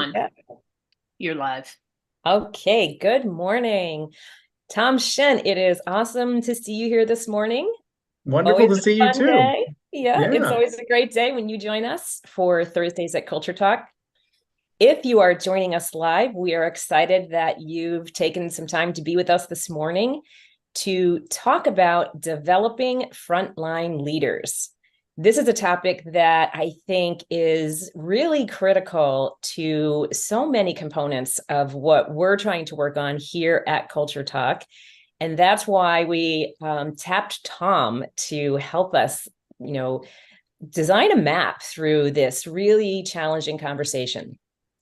on. Yeah. You're live. Okay, good morning. Tom Schin, it is awesome to see you here this morning. Wonderful Always to a see you fun too. day. Yeah, it's Yeah. always a great day when you join us for Thursdays at Culture Talk. If you are joining us live, we are excited that you've taken some time to be with us this morning to talk about developing frontline leaders. This is a topic that I think is really critical to so many components of what we're trying to work on here at Culture Talk. And that's why we tapped Tom to help us, design a map through this really challenging conversation.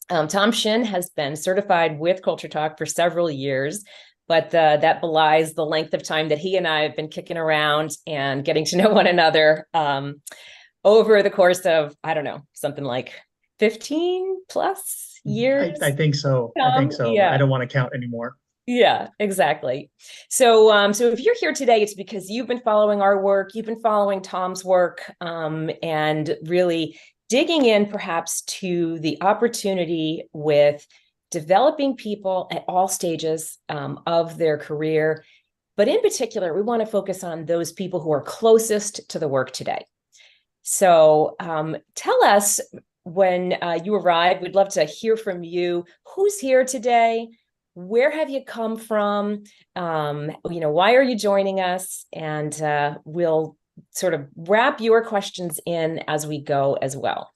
Tom Schin has been certified with Culture Talk for several years, but that belies the length of time that he and I have been kicking around and getting to know one another over the course of, I don't know, something like 15 plus I years. think so. I think so. I Yeah. don't want to count anymore. Yeah, exactly. So if you're here today, it's because you've been following our work, you've been following Tom's work, and really digging in perhaps to the opportunity with developing people at all stages of their career. But in particular, we want to focus on those people who are closest to the work today. So tell us when you arrive, we'd love to hear from you. Who's here today? Where have you come from? Why are you joining us? And we'll sort of wrap your questions in as we go as well.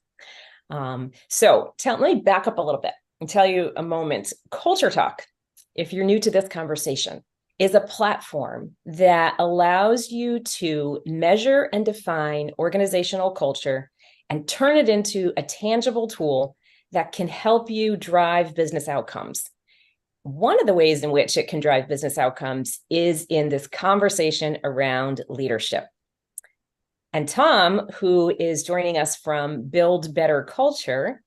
Let me back up a little bit and tell you a moment. Culture Talk, if you're new to this conversation, is a platform that allows you to measure and define organizational culture and turn it into a tangible tool that can help you drive business outcomes. One of the ways in which it can drive business outcomes is in this conversation around leadership. And Tom, who is joining us from Build Better Culture,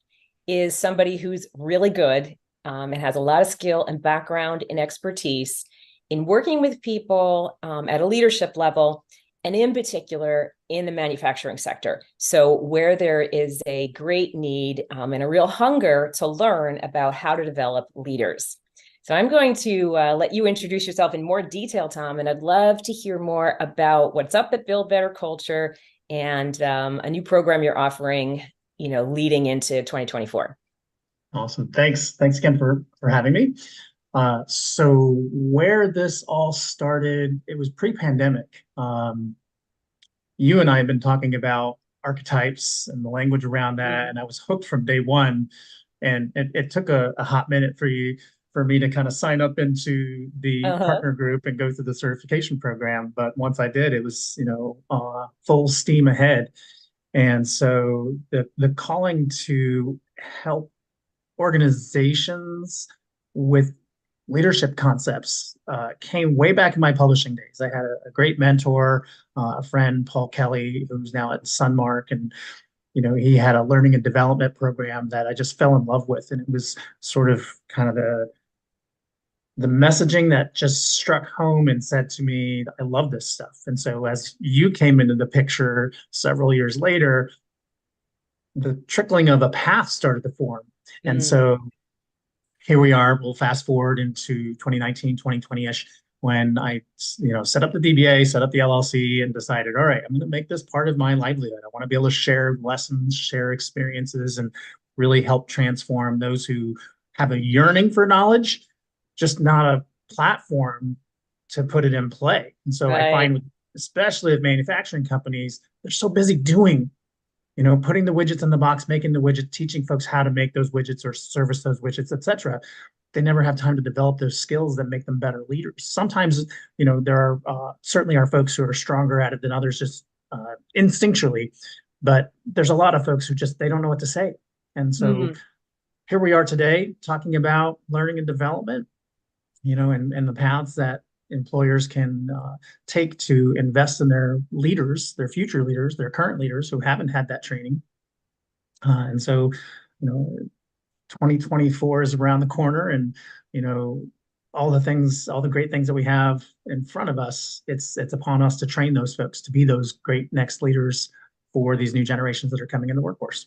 is somebody who's really good and has a lot of skill and background and expertise in working with people at a leadership level, and in particular in the manufacturing sector. So where there is a great need and a real hunger to learn about how to develop leaders. So I'm going to let you introduce yourself in more detail, Tom, and I'd love to hear more about what's up at Build Better Culture and a new program you're offering, leading into 2024. Awesome. Thanks again for having me. So where this all started, it was pre-pandemic. You and I have been talking about archetypes and the language around that, and I was hooked from day one. And it took a hot minute for me to kind of sign up into the Uh-huh. partner group and go through the certification program. But once I did, it was full steam ahead. And so the calling to help organizations with leadership concepts came way back in my publishing days. I had a great mentor, a friend, Paul Kelly, who's now at Sunmark, and he had a learning and development program that I just fell in love with, and it was sort of kind of the messaging that just struck home and said to me, I love this stuff. And so as you came into the picture several years later, the trickling of a path started to form. And Mm. so here we are. We'll fast forward into 2019, 2020-ish, when I, set up the DBA, set up the LLC, and decided, all right, I'm going to make this part of my livelihood. I want to be able to share lessons, share experiences, and really help transform those who have a yearning for knowledge, just not a platform to put it in play. And so I Right. find, especially with manufacturing companies, they're so busy doing, putting the widgets in the box, making the widget, teaching folks how to make those widgets or service those widgets, et cetera. They never have time to develop those skills that make them better leaders. Sometimes, there are certainly are folks who are stronger at it than others, just instinctually, but there's a lot of folks who just, they don't know what to say. And so Mhm. here we are today talking about learning and development, and the paths that employers can take to invest in their leaders, their future leaders, their current leaders who haven't had that training. And so, 2024 is around the corner, and you know, all the great things that we have in front of us. It's upon us to train those folks to be those great next leaders for these new generations that are coming in the workforce.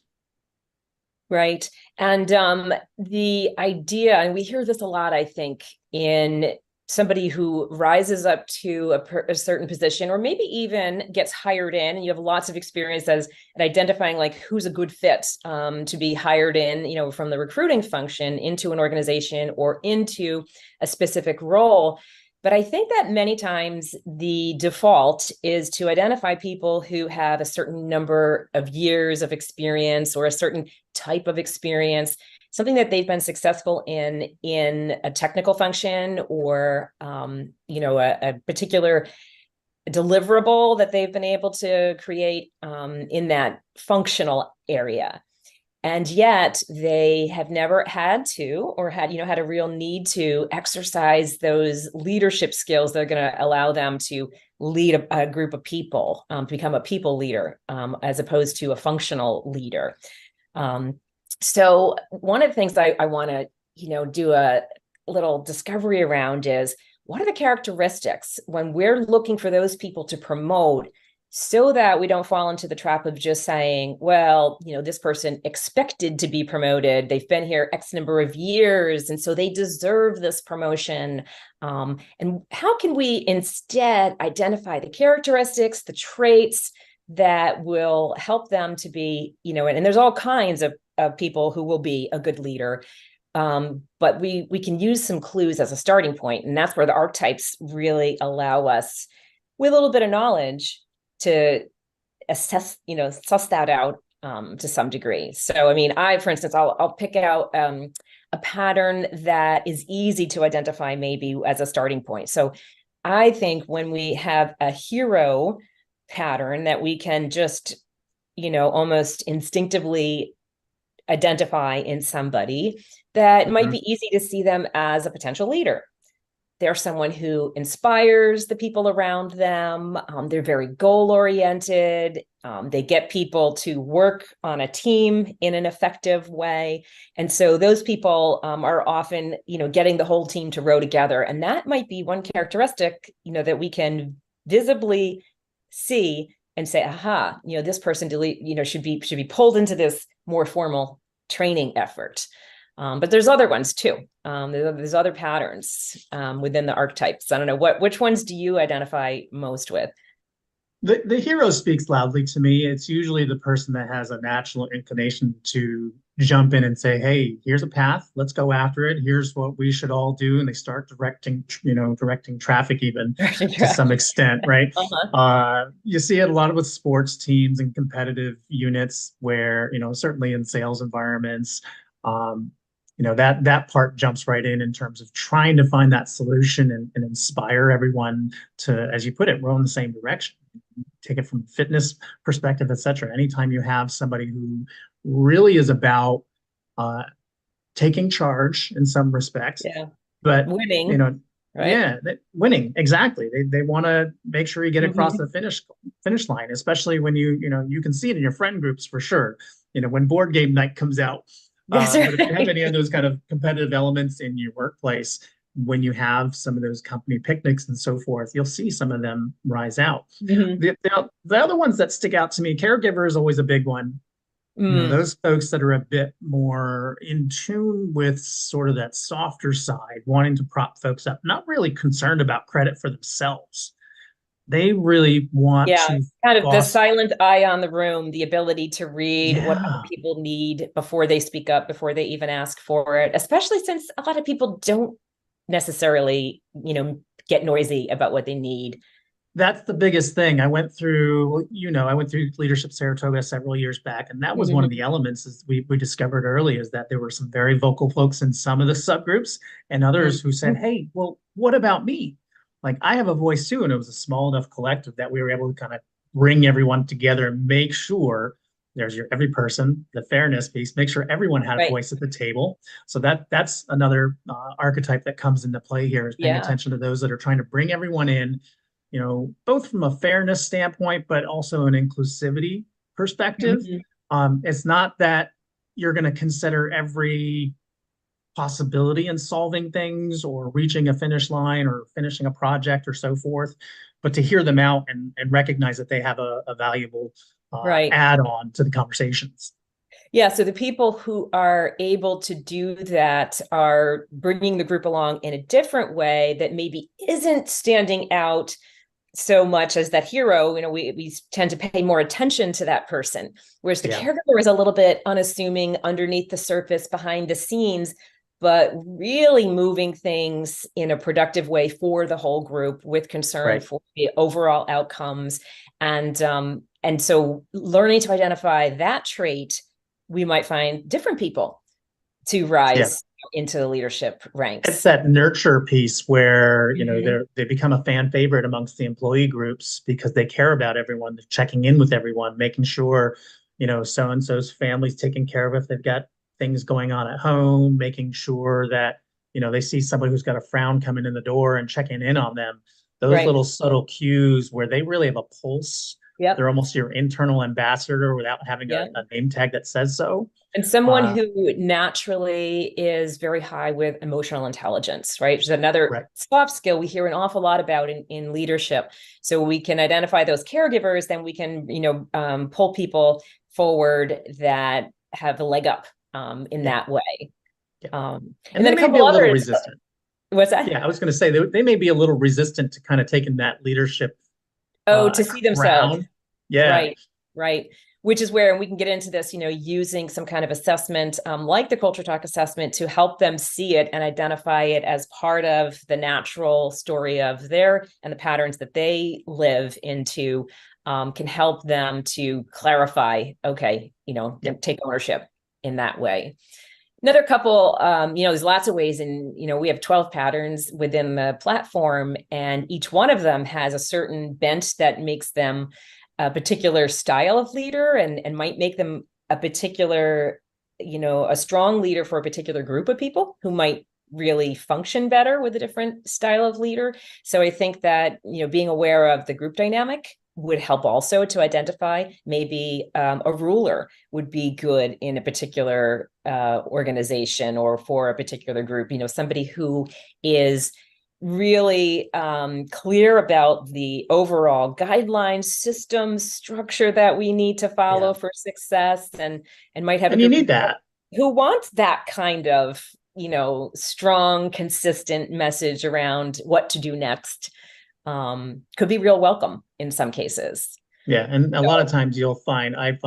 Right. And the idea, and we hear this a lot, I think, in somebody who rises up to a certain position, or maybe even gets hired in, and you have lots of experience as at identifying like who's a good fit to be hired in, from the recruiting function into an organization or into a specific role. But I think that many times the default is to identify people who have a certain number of years of experience or a certain type of experience, something that they've been successful in a technical function, or a particular deliverable that they've been able to create in that functional area. And yet they have never had to, or had a real need to exercise those leadership skills that are going to allow them to lead a group of people, to become a people leader, as opposed to a functional leader. So one of the things I want to, do a little discovery around is, what are the characteristics when we're looking for those people to promote, so that we don't fall into the trap of just saying, well, this person expected to be promoted. They've been here X number of years, and so they deserve this promotion. And how can we instead identify the characteristics, the traits that will help them to be, and there's all kinds of people who will be a good leader. But we can use some clues as a starting point, and that's where the archetypes really allow us, with a little bit of knowledge, to assess, suss that out to some degree. So, I mean, for instance, I'll pick out a pattern that is easy to identify maybe as a starting point. So I think when we have a hero pattern that we can just, almost instinctively identify in somebody, that might Mhm. be easy to see them as a potential leader. They're someone who inspires the people around them. They're very goal oriented. They get people to work on a team in an effective way. And so those people are often, getting the whole team to row together. And that might be one characteristic, that we can visibly see and say, aha, this person should be pulled into this more formal training effort. But there's other ones too. There's other patterns within the archetypes. I don't know, which ones do you identify most with? The hero speaks loudly to me. It's usually the person that has a natural inclination to jump in and say, "Hey, here's a path. Let's go after it. Here's what we should all do." And they start directing traffic even to some extent, right? Uh-huh. You see it a lot with sports teams and competitive units where, certainly in sales environments, um, that part jumps right in terms of trying to find that solution and inspire everyone to, as you put it, row in the same direction. Take it from fitness perspective, et cetera. Anytime you have somebody who really is about uh, taking charge in some respects, Yeah. but you Winning, know, right? yeah, winning exactly. They want to make sure you get across Mm-hmm. the finish line, especially when you can see it in your friend groups for sure. When board game night comes out. That's But if you have right. any of those kind of competitive elements in your workplace, when you have some of those company picnics and so forth, you'll see some of them rise out. Mm-hmm. The other ones that stick out to me, caregiver is always a big one. Mm. Those folks that are a bit more in tune with sort of that softer side, wanting to prop folks up, not really concerned about credit for themselves. They really want Yeah, to kind of the foster. silent eye on the room, the ability to read what other Yeah, people need before they speak up, before they even ask for it, especially since a lot of people don't necessarily, get noisy about what they need. that's the biggest thing. I went through Leadership Saratoga several years back, and that was one of the Mm-hmm. elements is we discovered early is that there were some very vocal folks in some of the subgroups and others who said, Mm-hmm. "Hey, well, what about me? Like I have a voice too." And it was a small enough collective that we were able to kind of bring everyone together and make sure there's your every person, the fairness piece, make sure everyone had a Right. voice at the table. So that's another archetype that comes into play here is paying Yeah. attention to those that are trying to bring everyone in, both from a fairness standpoint, but also an inclusivity perspective. Mm-hmm. It's not that you're going to consider every possibility in solving things or reaching a finish line or finishing a project or so forth, but to hear them out and recognize that they have a valuable Right. add on to the conversations. Yeah, so the people who are able to do that are bringing the group along in a different way that maybe isn't standing out so much as that hero. We tend to pay more attention to that person, whereas the Yeah, caregiver is a little bit unassuming underneath the surface, behind the scenes, but really moving things in a productive way for the whole group with concern right. for the overall outcomes. And so learning to identify that trait, we might find different people to Yeah. rise into the leadership It's ranks. that nurture piece where, Mhm. they become a fan favorite amongst the employee groups because they care about everyone, they're checking in with everyone, making sure, so and so's family's taken care of if they've got things going on at home, making sure that, they see somebody who's got a frown coming in the door and checking in on them. Those Right. little subtle cues where they really have a pulse. They're Yep. almost your internal ambassador without having a, Yep. a name tag that says so. And someone Uh, who naturally is very high with emotional intelligence, right? Which is another right. soft skill we hear an awful lot about in leadership. So we can identify those caregivers, then we can, pull people forward that have a leg up in Yeah. that way. Yeah. And And they then a may be couple a little others. resistant. What's that? Yeah, I was going to say they may be a little resistant to kind of taking that leadership Oh, to see themselves. crown. Yeah, Right, right. Which is where, and we can get into this, using some kind of assessment, like the Culture Talk assessment, to help them see it and identify it as part of the natural story of their and the patterns that they live into, can help them to clarify, okay, yeah, and take ownership in that way. Another couple, there's lots of ways, and we have 12 patterns within the platform, and each one of them has a certain bent that makes them a particular style of leader, and might make them a particular, a strong leader for a particular group of people who might really function better with a different style of leader. So I think that, being aware of the group dynamic would help also to identify maybe a ruler would be good in a particular organization or for a particular group, somebody who is really clear about the overall guidelines, system, structure that we need to yeah. follow for success, and might have a And you group of need people that. who want that kind of, strong, consistent message around what to do next. Could be real welcome in some cases. Yeah, and a lot of So, times I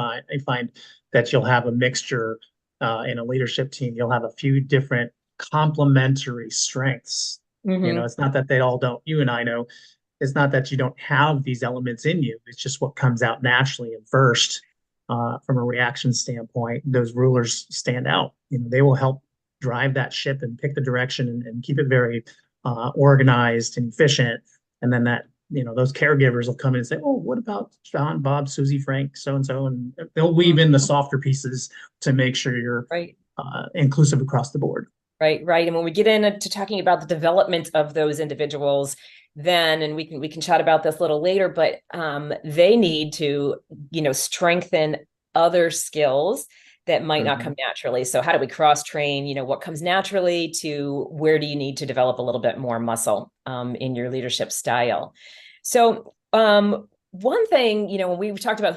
find that you'll have a mixture in a leadership team. You'll have a few different complementary strengths. mhm, It's not that they all don't. You and I know it's not that you don't have these elements in you. It's just what comes out naturally and first. From a reaction standpoint, those rulers stand out. They will help drive that ship and pick the direction and keep it very organized and efficient. And then those caregivers will come in and say, "Oh, what about John, Bob, Susie, Frank, so and so," and they'll weave in the mhm. softer pieces to make sure you're Right. inclusive across the board. Right, right. And when we get into talking about the development of those individuals, then, and we can chat about this a little later, but they need to, strengthen other skills that might not come Mhm. naturally. So how do we cross train, what comes naturally to where do you need to develop a little bit more muscle in your leadership style? So one thing, when we talked about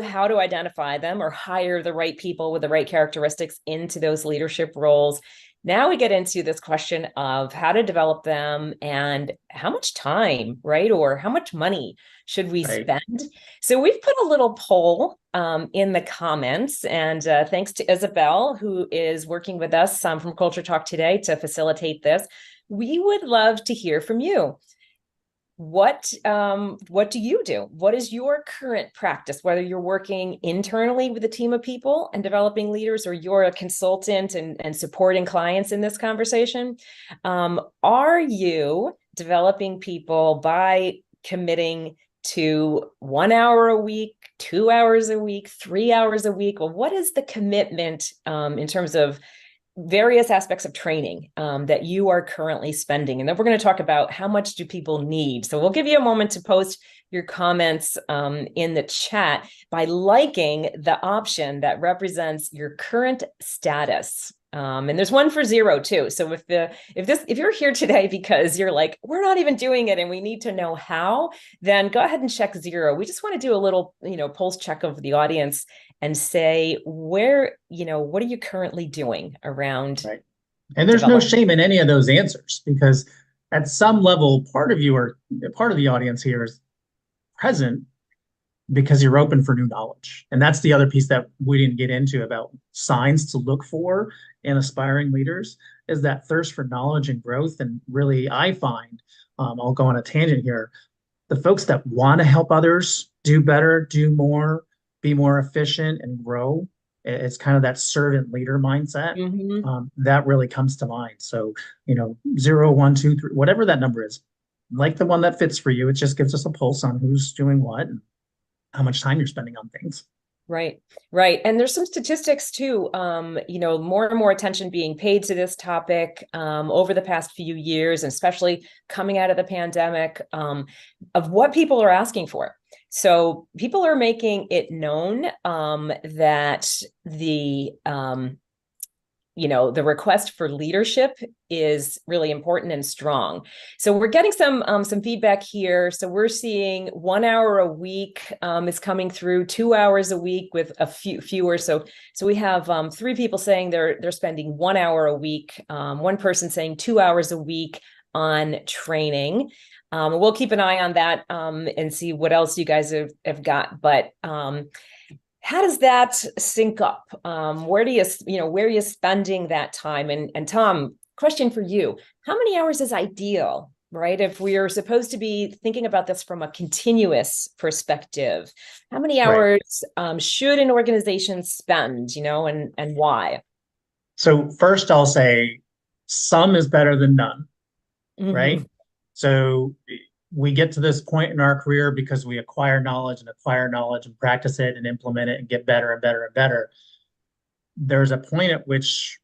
how to identify them or hire the right people with the right characteristics into those leadership roles. Now we get into this question of how to develop them and how much time, right? Or how much money should we Right. spend? So we've put a little poll in the comments, and thanks to Isabel, who is working with us from Culture Talk today to facilitate this. We would love to hear from you. What do you do? What is your current practice, whether you're working internally with a team of people and developing leaders, or you're a consultant and supporting clients in this conversation? Are you developing people by committing to 1 hour a week, 2 hours a week, 3 hours a week? Well, what is the commitment in terms of various aspects of training that you are currently spending? And then we're going to talk about how much do people need. So we'll give you a moment to post your comments in the chat by liking the option that represents your current status. And there's one for zero too. So if you're here today because you're like, we're not even doing it and we need to know how, then go ahead and check zero. We just want to do a little, pulse check of the audience and say where, what are you currently doing around Right. And there's no development? shame in any of those answers because at some level, part of you or part of the audience here is present because you're open for new knowledge. And that's the other piece that we didn't get into about signs to look for in aspiring leaders is that thirst for knowledge and growth. And really, I find, I'll go on a tangent here, the folks that want to help others do better, do more, be more efficient and grow, it's kind of that servant leader mindset. Mm-hmm. That really comes to mind. So, 0, 1, 2, 3, whatever that number is, like the one that fits for you, it just gives us a pulse on who's doing what and how much time you're spending on things. Right, right. And there's some statistics too, more and more attention being paid to this topic over the past few years, and especially coming out of the pandemic, of what people are asking for. So people are making it known that the request for leadership is really important and strong. So we're getting some feedback here. So we're seeing 1 hour a week is coming through, 2 hours a week with a fewer. So we have 3 people saying they're spending 1 hour a week. One person saying 2 hours a week on training. We'll keep an eye on that and see what else you guys have got. But how does that sync up? Where are you spending that time? And Tom, question for you: how many hours is ideal? Right? If we are supposed to be thinking about this from a continuous perspective, how many Right. hours should an organization spend? And why? So first I'll say some is better than none, Mm-hmm. right? So we get to this point in our career because we acquire knowledge and practice it and implement it and get better and better and better. There's a point at which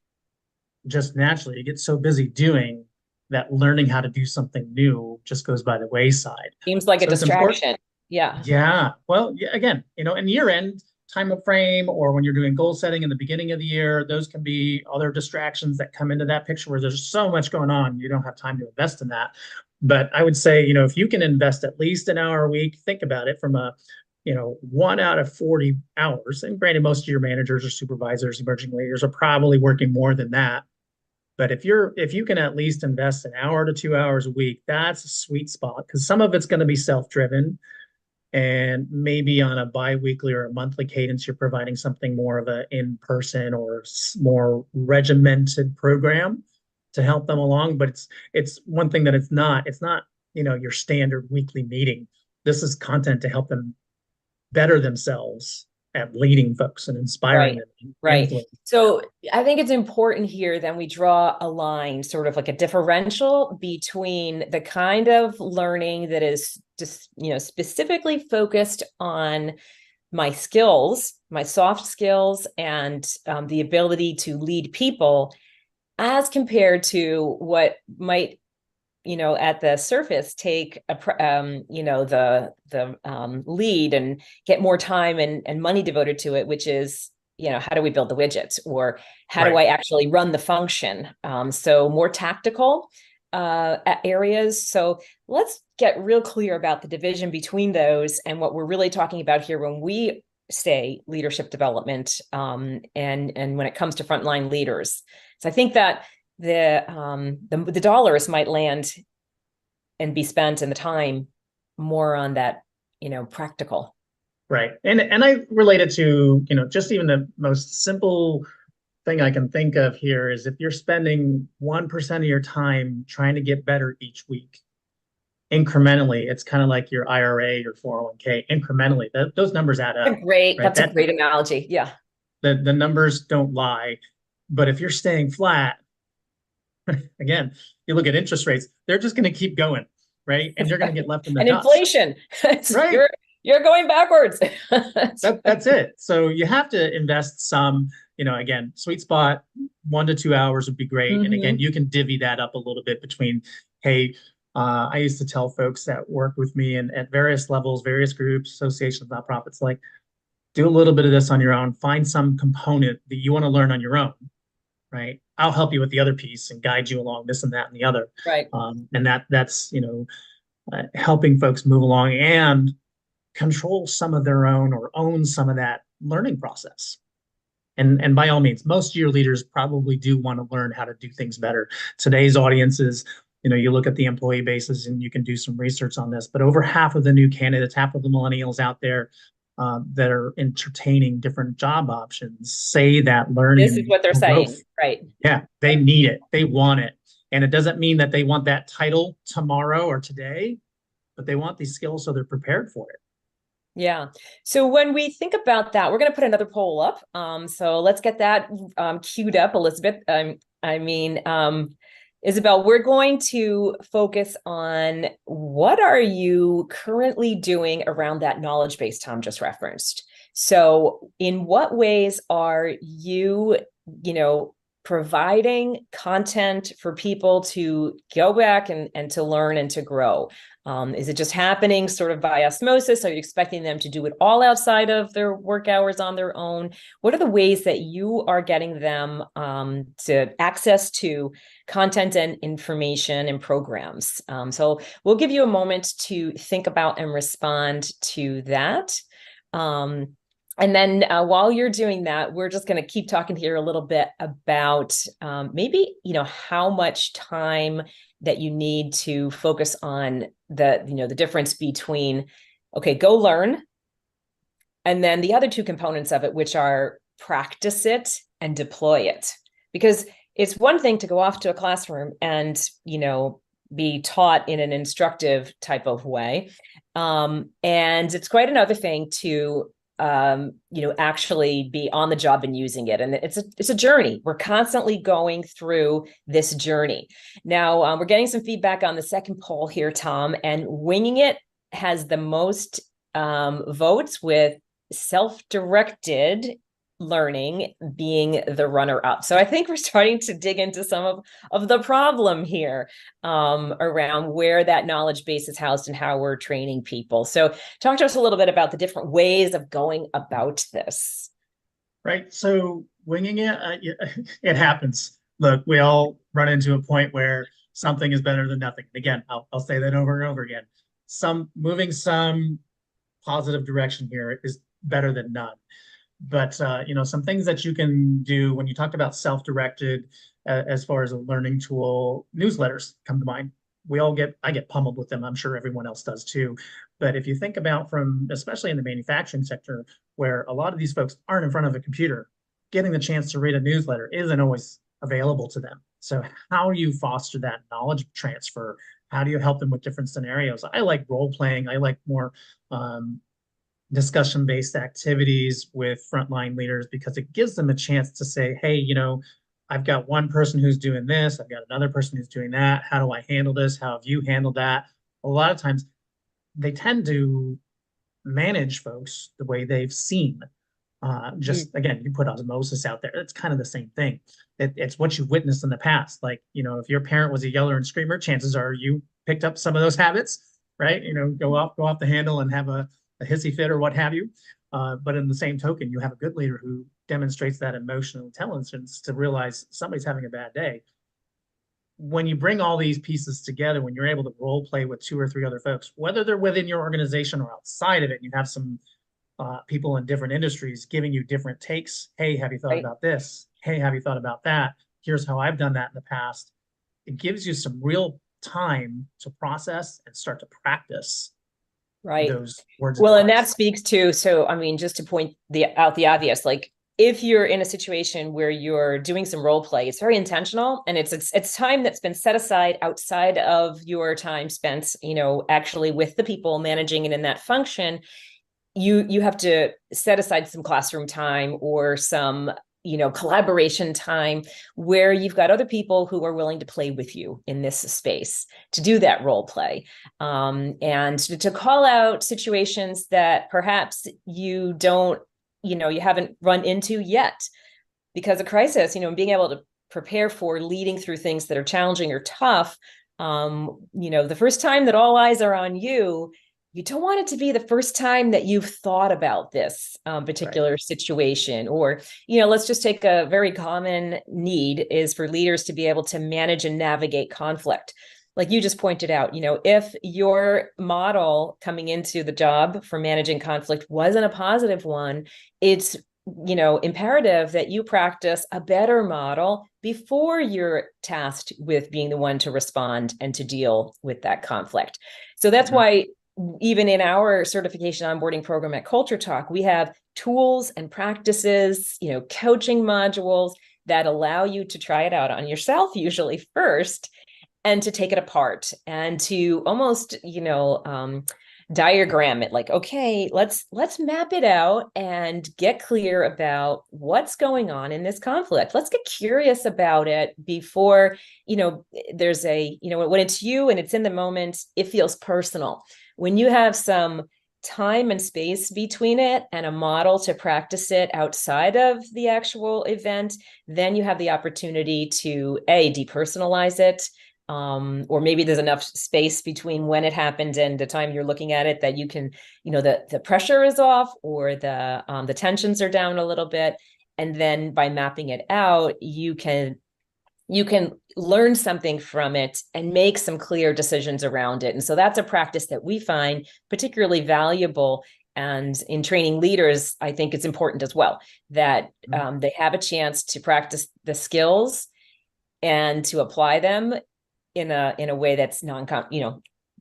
just naturally you get so busy doing that learning how to do something new just goes by the wayside. Seems like a So it's important. distraction. Yeah. Yeah. Well, yeah, again, in year end time of frame or when you're doing goal setting in the beginning of the year, those can be other distractions that come into that picture where there's so much going on. You don't have time to invest in that. But I would say, if you can invest at least an hour a week, think about it from a, 1 out of 40 hours. And granted, most of your managers or supervisors, emerging leaders are probably working more than that. But if you can at least invest an hour to 2 hours a week, that's a sweet spot because some of it's going to be self-driven and maybe on a biweekly or a monthly cadence, you're providing something more of a in-person or more regimented program to help them along. But it's one thing that it's not. It's not, your standard weekly meeting. This is content to help them better themselves at leading folks and inspiring Right, them and right. influencing. So I think it's important here that we draw a line, sort of like a differential between the kind of learning that is just, specifically focused on my skills, my soft skills, and the ability to lead people, as compared to what might, at the surface take the lead and get more time and money devoted to it, which is, how do we build the widgets, or how do Right. I actually run the function? So more tactical areas. So let's get real clear about the division between those and what we're really talking about here when we say leadership development, and when it comes to frontline leaders. So I think that the dollars might land and be spent and the time more on that, practical. Right. And I relate it to, just even the most simple thing I can think of here is if you're spending 1% of your time trying to get better each week, incrementally, it's kind of like your IRA, your 401k, incrementally, those numbers add up, right? That's a great analogy. Yeah. The numbers don't lie. But if you're staying flat, again, you look at interest rates, they're just going to keep going, right? And you're going to get left in the And dust, inflation, right? you're going backwards. That's it. So you have to invest some, again, sweet spot, 1 to 2 hours would be great. And again, Mm-hmm. you can divvy that up a little bit between, hey, I used to tell folks that work with me and at various levels, various groups, associations, nonprofits, like do a little bit of this on your own, find some component that you want to learn on your own right? I'll help you with the other piece and guide you along this and that and the other. Right. And that's, helping folks move along and control some of their own or own some of that learning process. And by all means, most of your leaders probably do want to learn how to do things better. Today's audiences, you look at the employee bases and you can do some research on this, but over half of the new candidates, half of the millennials out there that are entertaining different job options say that This is learning what they're and growth, saying. Right. yeah, they need it. They want it. And it doesn't mean that they want that title tomorrow or today, but they want these skills so they're prepared for it. Yeah. So when we think about that, we're going to put another poll up. So let's get that queued up, Elizabeth. Isabel, we're going to focus on what are you currently doing around that knowledge base Tom just referenced. So in what ways are you, providing content for people to go back and to learn and to grow? Is it just happening sort of by osmosis? Are you expecting them to do it all outside of their work hours on their own? What are the ways that you are getting them to access to content and information and programs? So we'll give you a moment to think about and respond to that. And then while you're doing that, we're just going to keep talking here a little bit about maybe, how much time that you need to focus on the difference between, okay, go learn. And then the other two components of it, which are practice it and deploy it. Because it's one thing to go off to a classroom and, be taught in an instructive type of way. And it's quite another thing to actually be on the job and using it. And it's a journey. We're constantly going through this journey. Now, we're getting some feedback on the second poll here, Tom, and winging it has the most votes, with self-directed learning being the runner-up. So I think we're starting to dig into some of the problem here around where that knowledge base is housed and how we're training people. So talk to us a little bit about the different ways of going about this. Right. So winging it, it happens. Look, we all run into a point where something is better than nothing. Again, I'll say that over and over again. Moving some positive direction here is better than none. But some things that you can do when you talked about self-directed, as far as a learning tool, newsletters come to mind. I get pummeled with them. I'm sure everyone else does too. But if you think about especially in the manufacturing sector, where a lot of these folks aren't in front of a computer, getting the chance to read a newsletter isn't always available to them. So how do you foster that knowledge transfer? How do you help them with different scenarios? I like role playing. I like more discussion-based activities with frontline leaders, because it gives them a chance to say, hey, I've got one person who's doing this, I've got another person who's doing that. How do I handle this? How have you handled that? A lot of times they tend to manage folks the way they've seen. Again, you put osmosis out there. It's kind of the same thing. It's what you've witnessed in the past. Like, if your parent was a yeller and screamer, chances are you picked up some of those habits, right? Go off the handle and have a hissy fit or what have you. But in the same token, you have a good leader who demonstrates that emotional intelligence to realize somebody's having a bad day. When you bring all these pieces together, when you're able to role play with 2 or 3 other folks, whether they're within your organization or outside of it, and you have some people in different industries giving you different takes. Hey, have you thought about this? Hey, have you thought about that? Here's how I've done that in the past. It gives you some real time to process and start to practice those words. Well, and that speaks to, so, just to point out the obvious, like, if you're in a situation where you're doing some role play, it's very intentional, and it's time that's been set aside outside of your time spent, actually with the people managing it in that function. You have to set aside some classroom time or some collaboration time where you've got other people who are willing to play with you in this space to do that role play, and to call out situations that perhaps you don't, you haven't run into yet because of crisis, being able to prepare for leading through things that are challenging or tough. The first time that all eyes are on you, you don't want it to be the first time that you've thought about this Right. particular situation. Or, let's just take a very common need is for leaders to be able to manage and navigate conflict. Like you just pointed out, if your model coming into the job for managing conflict wasn't a positive one, it's imperative that you practice a better model before you're tasked with being the one to respond and to deal with that conflict. So that's Mhm. why even in our certification onboarding program at Culture Talk, we have tools and practices, coaching modules that allow you to try it out on yourself, usually first, and to take it apart and to almost, diagram it, like, okay, let's map it out and get clear about what's going on in this conflict. Let's get curious about it before, there's when it's you and it's in the moment, it feels personal. When you have some time and space between it and a model to practice it outside of the actual event, then you have the opportunity to depersonalize it, or maybe there's enough space between when it happened and the time you're looking at it that you can, the pressure is off, or the tensions are down a little bit. And then by mapping it out, you can learn something from it and make some clear decisions around it. And so that's a practice that we find particularly valuable. And in training leaders, I think it's important as well that they have a chance to practice the skills and to apply them in a way that's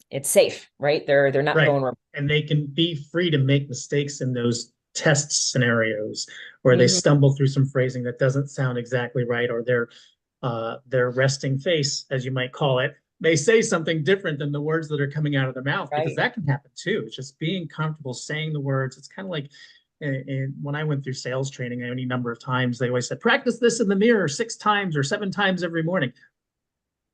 it's safe, right? They're not Right. vulnerable. And they can be free to make mistakes in those test scenarios where they Mhm. stumble through some phrasing that doesn't sound exactly right, or their resting face, as you might call it, may say something different than the words that are coming out of their mouth, because Right. that can happen too. It's just being comfortable saying the words. It's kind of like when I went through sales training, any number of times, they always said, practice this in the mirror 6 times or 7 times every morning.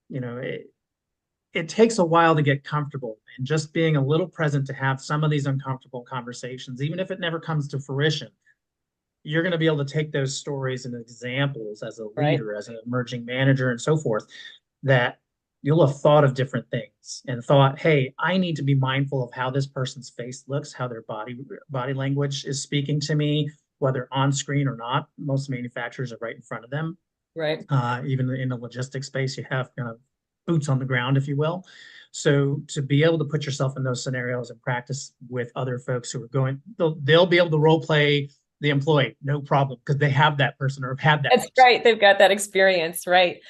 You know, it takes a while to get comfortable, and just being a little present to have some of these uncomfortable conversations, even if it never comes to fruition, you're going to be able to take those stories and examples as a Right. leader, as an emerging manager, and so forth, that you'll have thought of different things and thought, hey, I need to be mindful of how this person's face looks, how their body language is speaking to me, whether on screen or not. Most manufacturers are right in front of them. Right. Even in the logistics space, you have kind of boots on the ground, if you will. So to be able to put yourself in those scenarios and practice with other folks who are going, they'll be able to role play the employee, no problem, because they have that person or have had that That's person. right. They've got that experience, right?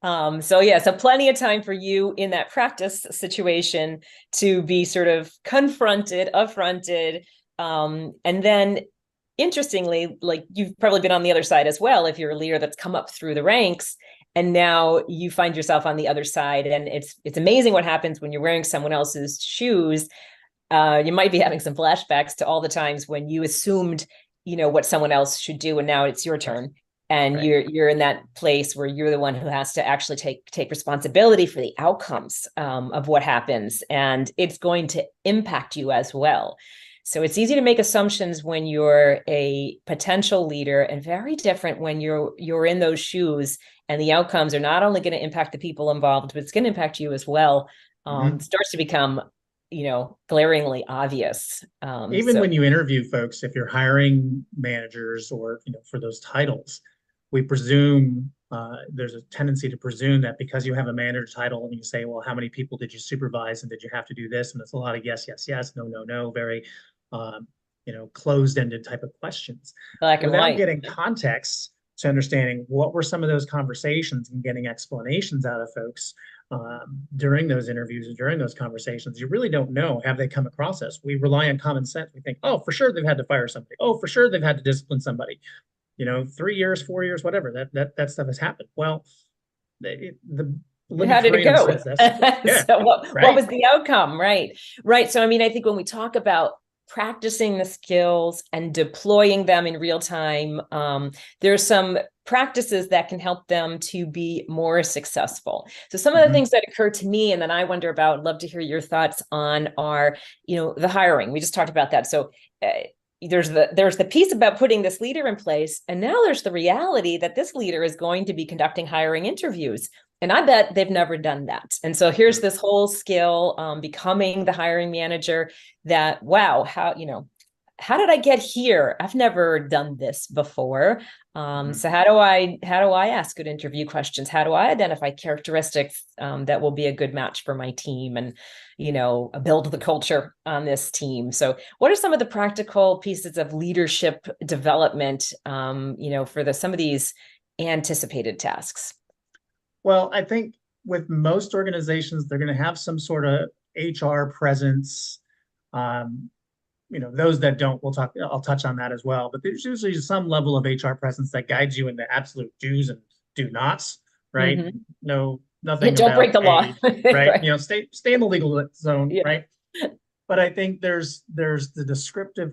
So yeah, so plenty of time for you in that practice situation to be sort of confronted, affronted, and then interestingly, like you've probably been on the other side as well, if you're a leader that's come up through the ranks and now you find yourself on the other side. And it's amazing what happens when you're wearing someone else's shoes. You might be having some flashbacks to all the times when you assumed, what someone else should do, and now it's your Right. turn, and Right. you're in that place where you're the one who has to actually take responsibility for the outcomes of what happens, and it's going to impact you as well. So it's easy to make assumptions when you're a potential leader, and very different when you're in those shoes, and the outcomes are not only going to impact the people involved, but it's going to impact you as well. Mm-hmm. It starts to become glaringly obvious. Even So when you interview folks, if you're hiring managers or for those titles, we presume there's a tendency to presume that because you have a manager title and you say, well, how many people did you supervise and did you have to do this? And it's a lot of yes, yes, yes, no, no, no, very um, closed-ended type of questions, black and without white. getting context to understanding what were some of those conversations and getting explanations out of folks during those interviews and during those conversations. You really don't know, have they come across us? We rely on common sense. We think, oh, for sure they've had to fire somebody. Oh, for sure they've had to discipline somebody. 3 years, 4 years, whatever. That stuff has happened. Well, the How did it libertarian go? says that's yeah, So what right. was the outcome? Right. So I mean, I think when we talk about practicing the skills and deploying them in real time, there's some practices that can help them to be more successful. So some of the Mm-hmm. things that occur to me and then I wonder about, love to hear your thoughts on, are, the hiring. We just talked about that. So there's the piece about putting this leader in place, and now there's the reality that this leader is going to be conducting hiring interviews. And I bet they've never done that. And so here's this whole skill, becoming the hiring manager that, wow, how did I get here? I've never done this before. So how do I ask good interview questions? How do I identify characteristics that will be a good match for my team and, build the culture on this team? So what are some of the practical pieces of leadership development, for some of these anticipated tasks? Well, I think with most organizations, they're going to have some sort of HR presence. Um, those that don't, I'll touch on that as well. But there's usually some level of HR presence that guides you in the absolute do's and do nots, right? Mm-hmm. No, nothing Don't break about, the law. hey, right? Right. Stay in the legal zone, Yeah. right? But I think there's the descriptive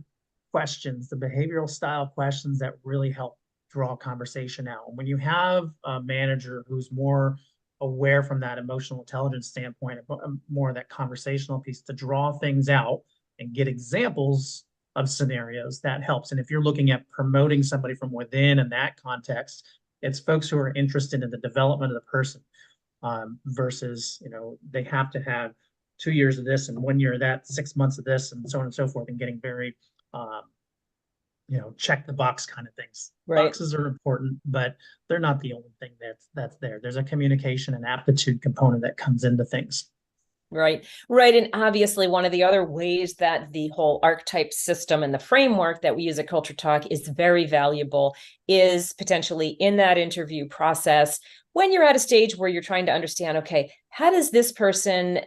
questions, the behavioral style questions that really help draw conversation out. When you have a manager who's more aware from that emotional intelligence standpoint, more of that conversational piece to draw things out and get examples of scenarios, that helps. And if you're looking at promoting somebody from within in that context, it's folks who are interested in the development of the person, versus, they have to have 2 years of this and 1 year of that, 6 months of this, and so on and so forth, and getting very, um, check the box kind of things. Right. Boxes are important, but they're not the only thing that's there. There's a communication and aptitude component that comes into things. Right. Right. And obviously, one of the other ways that the whole archetype system and the framework that we use at Culture Talk is very valuable is potentially in that interview process when you're at a stage where you're trying to understand, okay, how does this person,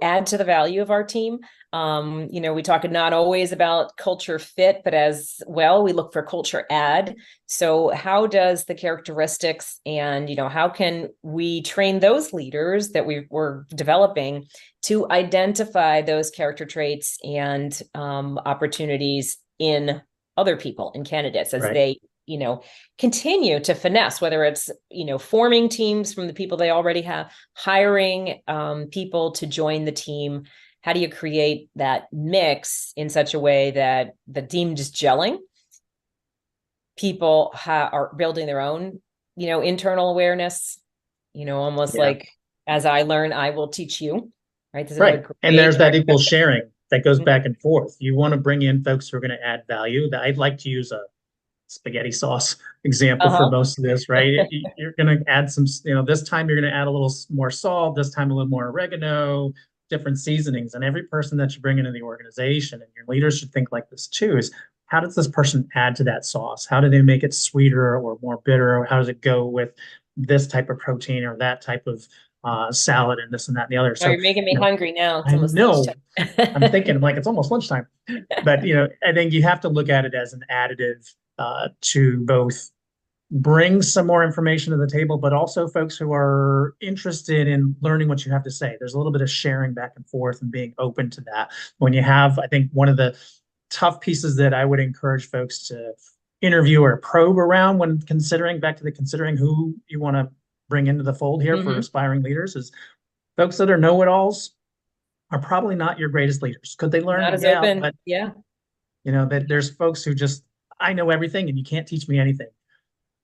add to the value of our team? We talk not always about culture fit, but as well, we look for culture add. So how does the characteristics and, how can we train those leaders that we're developing to identify those character traits and opportunities in other people and candidates as Right. they continue to finesse, whether it's forming teams from the people they already have, hiring people to join the team. How do you create that mix in such a way that the team just gelling, people are building their own internal awareness, almost Yeah. like, as I learn, I will teach you. Right. This is a Right. And great there's that equal practice. sharing that goes back and forth. You want to bring in folks who are going to add value. I'd like to use a spaghetti sauce example for Uh-huh. most of this, right? You're going to add some, this time you're going to add a little more salt, this time a little more oregano, different seasonings. And every person that you bring into the organization, and your leaders should think like this too, is how does this person add to that sauce? How do they make it sweeter or more bitter? Or how does it go with this type of protein or that type of salad and this and that and the other? Oh, So, you're making me hungry now. It's I almost know I'm lunchtime. thinking like it's almost lunchtime, but I think you have to look at it as an additive, to both bring some more information to the table, but also folks who are interested in learning what you have to say. There's a little bit of sharing back and forth and being open to that. When you have, I think one of the tough pieces that I would encourage folks to interview or probe around when considering, back to the considering who you want to bring into the fold here for Hmm. aspiring leaders, is folks that are know-it-alls are probably not your greatest leaders. Could they Not learn? as Yeah, open. but Yeah. that there's folks who just, I know everything and you can't teach me anything.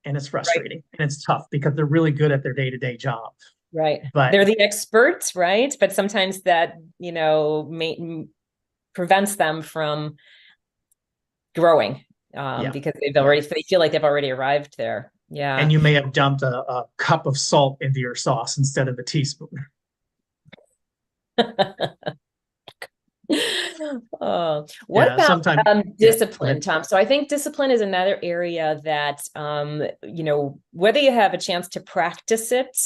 And it's Right. frustrating and it's tough because they're really good at their day-to-day job. Right. But They're the experts, right? But sometimes that, prevents them from growing, yeah, because yeah. they feel like they've already arrived there. And Yeah. you may have dumped a cup of salt into your sauce instead of a teaspoon. Oh, what Yeah, about sometimes. Yeah, go discipline, ahead. Tom? So I think discipline is another area that, whether you have a chance to practice it,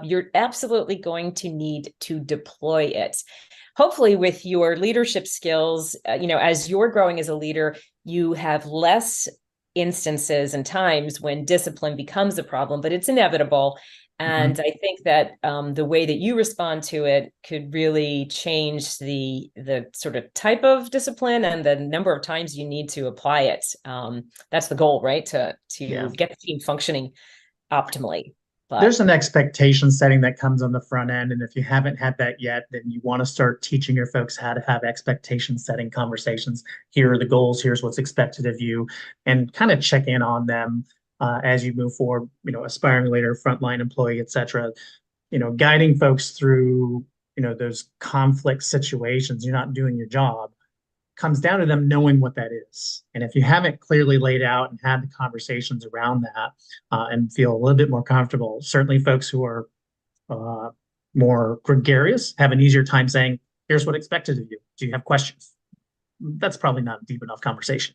you're absolutely going to need to deploy it. Hopefully, with your leadership skills, as you're growing as a leader, you have less instances and times when discipline becomes a problem, but it's inevitable. And Mhm. I think that the way that you respond to it could really change the sort of type of discipline and the number of times you need to apply it. That's the goal, right? To Yeah. get the team functioning optimally. There's But an expectation setting that comes on the front end. And if you haven't had that yet, then you want to start teaching your folks how to have expectation setting conversations. Here are the goals, here's what's expected of you, and kind of check in on them as you move forward, aspiring leader, frontline employee, et cetera. guiding folks through, those conflict situations, you're not doing your job, comes down to them knowing what that is. And if you haven't clearly laid out and had the conversations around that and feel a little bit more comfortable, certainly folks who are uh, more gregarious have an easier time saying, here's what expected of you. Do you have questions? That's probably not a deep enough conversation.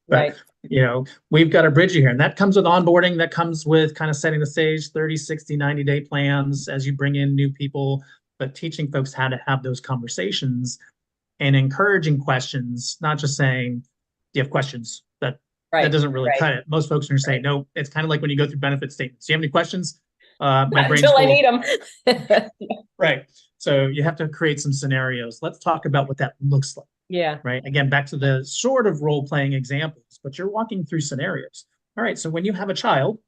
But Right. we've got a bridge here, and that comes with onboarding, that comes with kind of setting the stage, 30, 60, 90-day plans as you bring in new people, but teaching folks how to have those conversations and encouraging questions, not just saying, do you have questions? That Right. doesn't really Right. cut it. Most folks are going to say, Right. no. It's kind of like when you go through benefit statements. Do you have any questions? My Not brain's until I full of, need them. right. So you have to create some scenarios. Let's talk about what that looks like, Yeah. right? Again, back to the sort of role-playing examples, but you're walking through scenarios. All right, so when you have a child,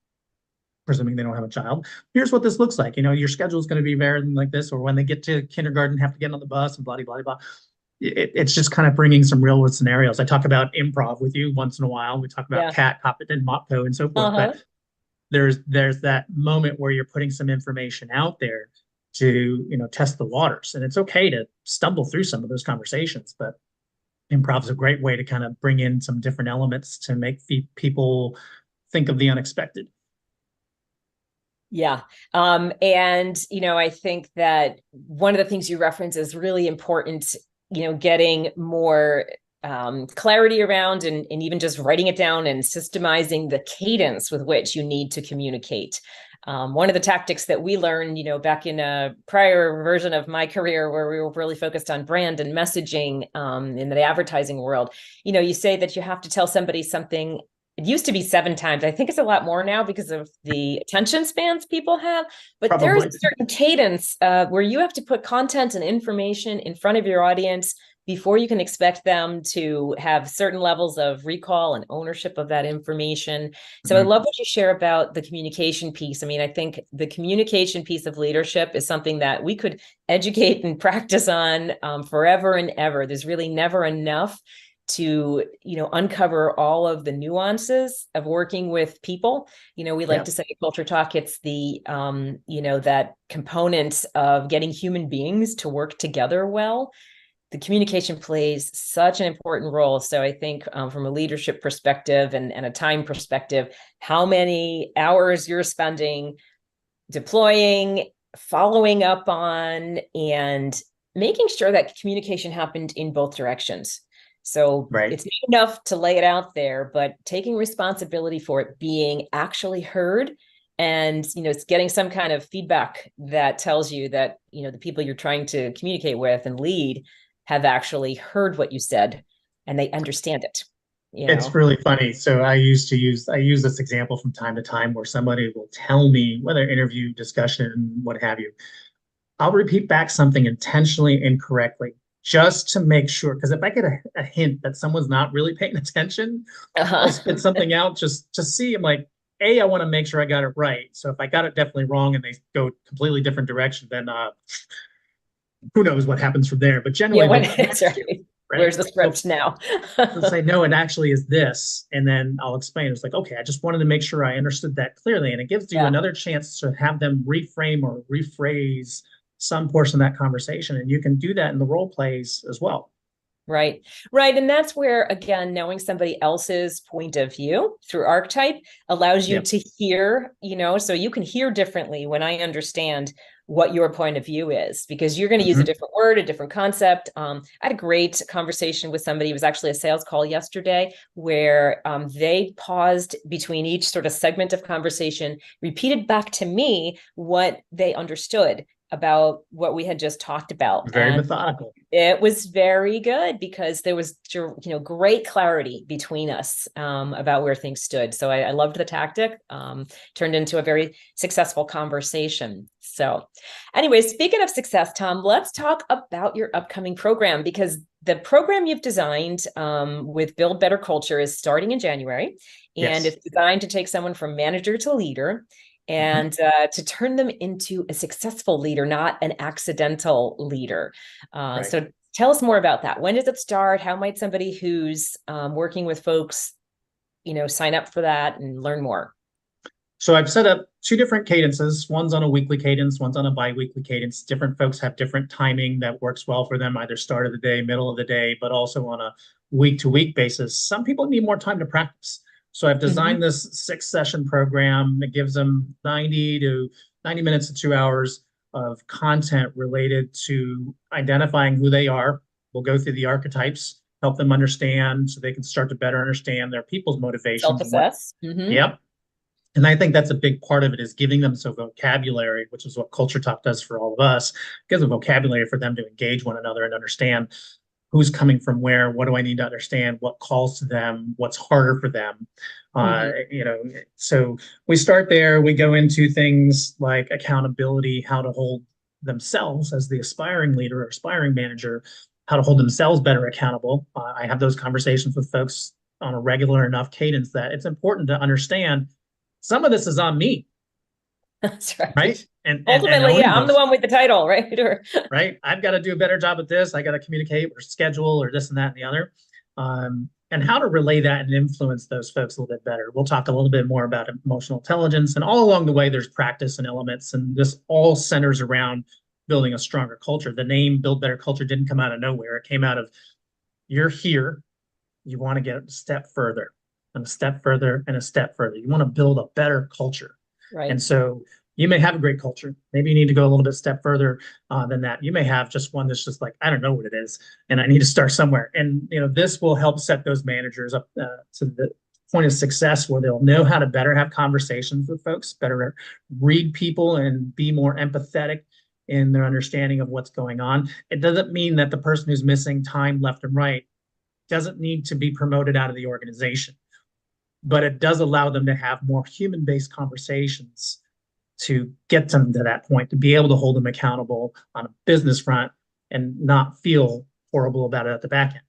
presuming they don't have a child, here's what this looks like. Your schedule is going to be very like this, or when they get to kindergarten, have to get on the bus and blah, blah, blah. It's just kind of bringing some real world scenarios. I talk about improv with you once in a while. We talk about Yeah. cat, hoppet, and mopco and so forth. But Uh-huh. there's that moment where you're putting some information out there to test the waters, and it's okay to stumble through some of those conversations. But improv is a great way to kind of bring in some different elements to make people think of the unexpected. Yeah. And, I think that one of the things you reference is really important, getting more clarity around and even just writing it down and systemizing the cadence with which you need to communicate. One of the tactics that we learned, back in a prior version of my career where we were really focused on brand and messaging in the advertising world, you say that you have to tell somebody something. It used to be 7 times. I think it's a lot more now because of the attention spans people have. But there's Probably. a certain cadence where you have to put content and information in front of your audience before you can expect them to have certain levels of recall and ownership of that information. So I Mhm. love what you share about the communication piece. I mean, I think the communication piece of leadership is something that we could educate and practice on forever and ever. There's really never enough to uncover all of the nuances of working with people. We like Yeah. to say culture talk, it's the that component of getting human beings to work together well. The communication plays such an important role. So I think from a leadership perspective and a time perspective, how many hours you're spending deploying, following up on, and making sure that communication happened in both directions. So Right. it's not enough to lay it out there, but taking responsibility for it being actually heard, and it's getting some kind of feedback that tells you that the people you're trying to communicate with and lead have actually heard what you said and they understand it. you It's know really funny. So I use this example from time to time where somebody will tell me, whether interview, discussion, what have you, I'll repeat back something intentionally incorrectly just to make sure. Because if I get a hint that someone's not really paying attention, I'll uh-huh. spit something out just to see. I'm like, A, I want to make sure I got it right. So if I got it definitely wrong and they go completely different direction, then who knows what happens from there. But Yeah, generally when they'll it's correct you, right. right? Where's the They'll script now? they'll say, no, it actually is this. And then I'll explain. It's like, okay, I just wanted to make sure I understood that clearly. And it gives you Yeah. another chance to have them reframe or rephrase some portion of that conversation. And you can do that in the role plays as well. Right. Right. And that's where, again, knowing somebody else's point of view through archetype allows you Yep. to hear, so you can hear differently when I understand what your point of view is, because you're going to use a Mm-hmm. different word, a different concept. I had a great conversation with somebody. It was actually a sales call yesterday where they paused between each sort of segment of conversation, repeated back to me what they understood about what we had just talked about. Very And methodical. it was very good because there was, great clarity between us about where things stood. So I loved the tactic. Turned into a very successful conversation. So, anyway, speaking of success, Tom, let's talk about your upcoming program, because the program you've designed with Build Better Culture is starting in January, and Yes. it's designed to take someone from manager to leader Mm-hmm. and to turn them into a successful leader, not an accidental leader. Right. So tell us more about that. When does it start? How might somebody who's working with folks, sign up for that and learn more? So I've set up two different cadences. One's on a weekly cadence, one's on a bi-weekly cadence. Different folks have different timing that works well for them, either start of the day, middle of the day, but also on a week-to-week basis. Some people need more time to practice. So I've Mhm. designed this 6 session program that gives them 90 minutes to 2 hours of content related to identifying who they are. We'll go through the archetypes, help them understand so they can start to better understand their people's motivations and what, Self-assess. Hmm. yep, and I think that's a big part of it is giving them some vocabulary, which is what Culture Talk does for all of us. Gives a vocabulary for them to engage one another and understand who's coming from where, what do I need to understand, what calls to them, what's harder for them. Hmm. So we start there. We go into things like accountability, how to hold themselves as the aspiring leader or aspiring manager, how to hold themselves better accountable. I have those conversations with folks on a regular enough cadence that it's important to understand some of this is on me, That's right. right? And Ultimately, yeah, owning I'm the those, one with the title, right? right? I've got to do a better job at this. I got to communicate or schedule or this and that and the other. And how to relay that and influence those folks a little bit better. We'll talk a little bit more about emotional intelligence. And all along the way, there's practice and elements. And this all centers around building a stronger culture. The name Build Better Culture didn't come out of nowhere. It came out of you're here, you want to get a step further and a step further and a step further. You want to build a better culture. And Right. so you may have a great culture. Maybe you need to go a little bit step further than that. You may have just one that's just like, I don't know what it is, and I need to start somewhere. And this will help set those managers up to the point of success where they'll know how to better have conversations with folks, better read people, and be more empathetic in their understanding of what's going on. It doesn't mean that the person who's missing time left and right doesn't need to be promoted out of the organization, but it does allow them to have more human-based conversations to get them to that point, to be able to hold them accountable on a business front and not feel horrible about it at the back end.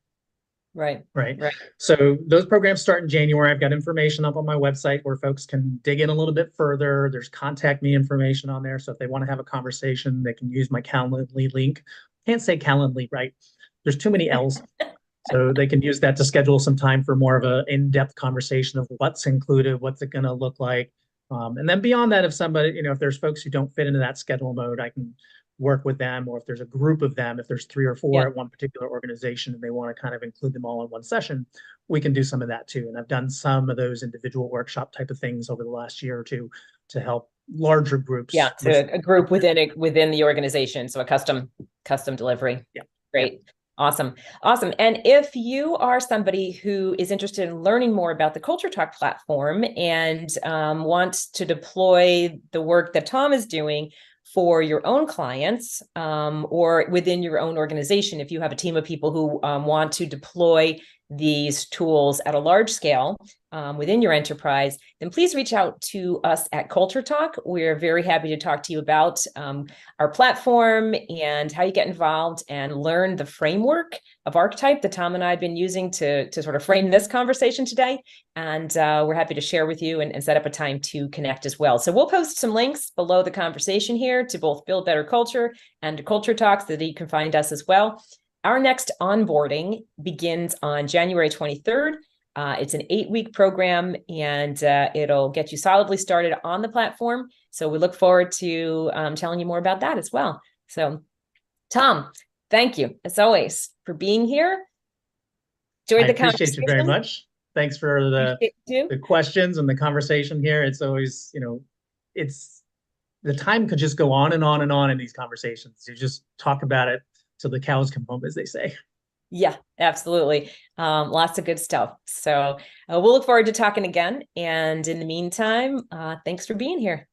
Right. Right. Right. So those programs start in January. I've got information up on my website where folks can dig in a little bit further. There's contact me information on there. So if they want to have a conversation, they can use my Calendly link. Can't say Calendly, right? There's too many L's. So they can use that to schedule some time for more of an in-depth conversation of what's included, what's it going to look like. And then beyond that, if somebody, if there's folks who don't fit into that schedule mode, I can work with them, or if there's a group of them, if there's 3 or 4 Yeah. at one particular organization and they want to kind of include them all in one session, we can do some of that too. And I've done some of those individual workshop type of things over the last year or two to help larger Yeah. groups with. To a group within the organization. So a custom delivery. Yeah. Yeah. Great. Awesome. Awesome. And if you are somebody who is interested in learning more about the Culture Talk platform and wants to deploy the work that Tom is doing for your own clients or within your own organization, if you have a team of people who want to deploy these tools at a large scale within your enterprise, then please reach out to us at Culture Talk. We're very happy to talk to you about our platform and how you get involved and learn the framework of archetype that Tom and I have been using to sort of frame this conversation today. And we're happy to share with you and set up a time to connect as well. So we'll post some links below the conversation here to both Build Better Culture and to Culture Talks so that you can find us as well. Our next onboarding begins on January 23rd. It's an 8-week program, and it'll get you solidly started on the platform. So we look forward to telling you more about that as well. So, Tom, thank you, as always, for being here. I Enjoyed the appreciate you very conversation. much. Thanks for Appreciate you. the questions and the conversation here. It's always, it's the time could just go on and on and on in these conversations. You just talk about it till the cows come home, as they say. Yeah, absolutely. Lots of good stuff. So we'll look forward to talking again. And in the meantime, thanks for being here.